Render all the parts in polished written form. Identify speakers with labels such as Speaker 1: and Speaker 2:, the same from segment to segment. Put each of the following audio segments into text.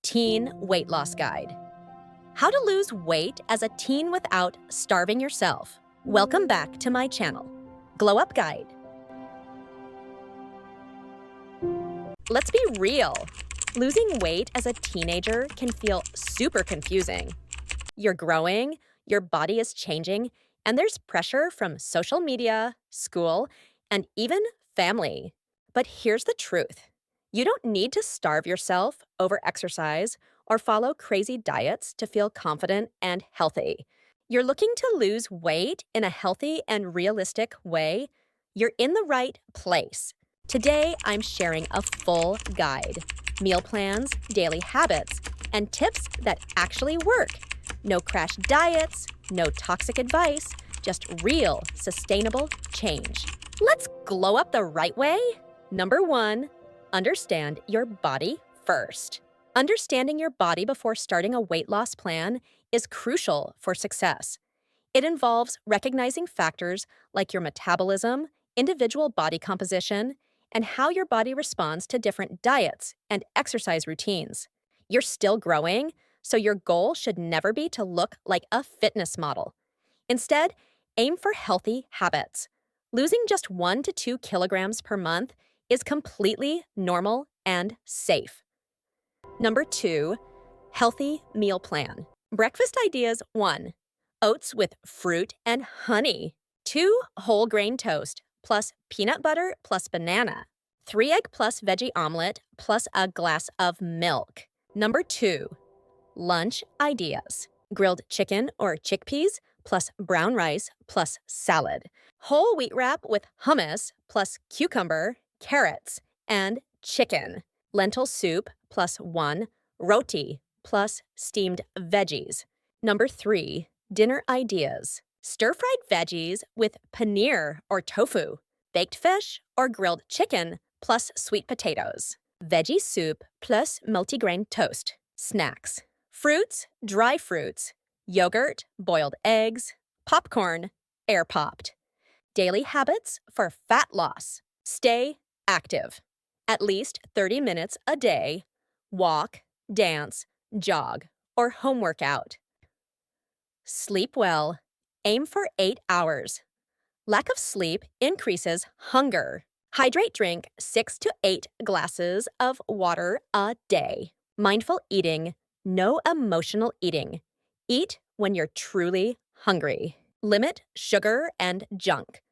Speaker 1: Teen Weight Loss Guide. How to lose weight as a teen without starving yourself. Welcome back to my channel, Glow Up Guide. Let's be real. Losing weight as a teenager can feel super confusing. You're growing, your body is changing, and there's pressure from social media, school, and even family. But here's the truth. You don't need to starve yourself, over-exercise, or follow crazy diets to feel confident and healthy. You're looking to lose weight in a healthy and realistic way? You're in the right place. Today, I'm sharing a full guide, meal plans, daily habits, and tips that actually work. No crash diets, no toxic advice, just real, sustainable change. Let's glow up the right way. Number 1, understand your body first. Understanding your body before starting a weight loss plan is crucial for success. It involves recognizing factors like your metabolism, individual body composition, and how your body responds to different diets and exercise routines. You're still growing, so your goal should never be to look like a fitness model. Instead, aim for healthy habits. Losing just 1 to 2 kilograms per month is completely normal and safe. Number 2, healthy meal plan. Breakfast ideas 1, oats with fruit and honey. 2, whole grain toast plus peanut butter plus banana. 3 egg plus veggie omelet plus a glass of milk. Number 2, lunch ideas. Grilled chicken or chickpeas plus brown rice plus salad. Whole wheat wrap with hummus plus cucumber, carrots, and chicken. Lentil soup plus 1, roti plus steamed veggies. Number 3, dinner ideas. Stir-fried veggies with paneer or tofu, baked fish or grilled chicken plus sweet potatoes. Veggie soup plus multigrain toast. Snacks. Fruits, dry fruits, yogurt, boiled eggs, popcorn, air-popped. Daily habits for fat loss. Stay active. At least 30 minutes a day. Walk, dance, jog, or home workout. Sleep well. Aim for 8 hours. Lack of sleep increases hunger. Hydrate. Drink 6 to 8 glasses of water a day. Mindful eating. No emotional eating. Eat when you're truly hungry. Limit sugar and junk.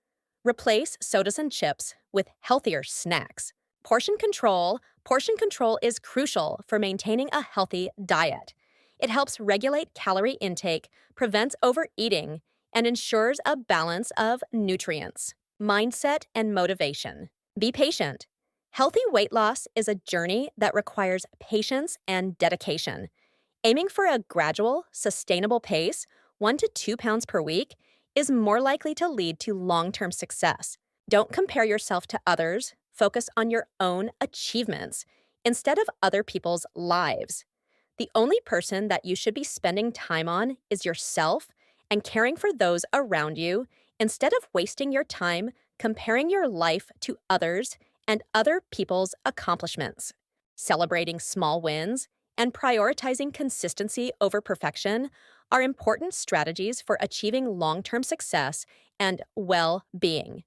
Speaker 1: Replace sodas and chips with healthier snacks. Portion control is crucial for maintaining a healthy diet. It helps regulate calorie intake, prevents overeating, and ensures a balance of nutrients. Mindset and motivation. Be patient. Healthy weight loss is a journey that requires patience and dedication. Aiming for a gradual, sustainable pace, 1 to 2 pounds per week, is more likely to lead to long-term success. Don't compare yourself to others. Focus on your own achievements instead of other people's lives. The only person that you should be spending time on is yourself and caring for those around you instead of wasting your time comparing your life to others and other people's accomplishments. Celebrating small wins and prioritizing consistency over perfection are important strategies for achieving long-term success and well-being.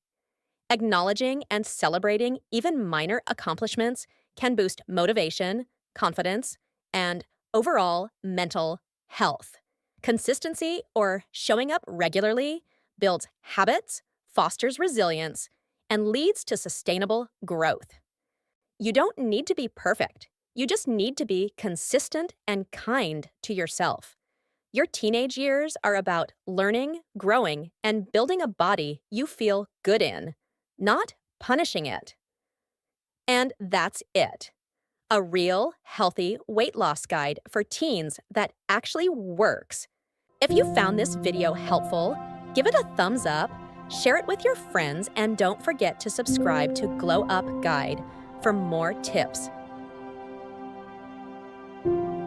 Speaker 1: Acknowledging and celebrating even minor accomplishments can boost motivation, confidence, and overall mental health. Consistency, or showing up regularly, builds habits, fosters resilience, and leads to sustainable growth. You don't need to be perfect. You just need to be consistent and kind to yourself. Your teenage years are about learning, growing, and building a body you feel good in, not punishing it. And that's it. A real, healthy weight loss guide for teens that actually works. If you found this video helpful, give it a thumbs up, share it with your friends, and don't forget to subscribe to Glow Up Guide for more tips,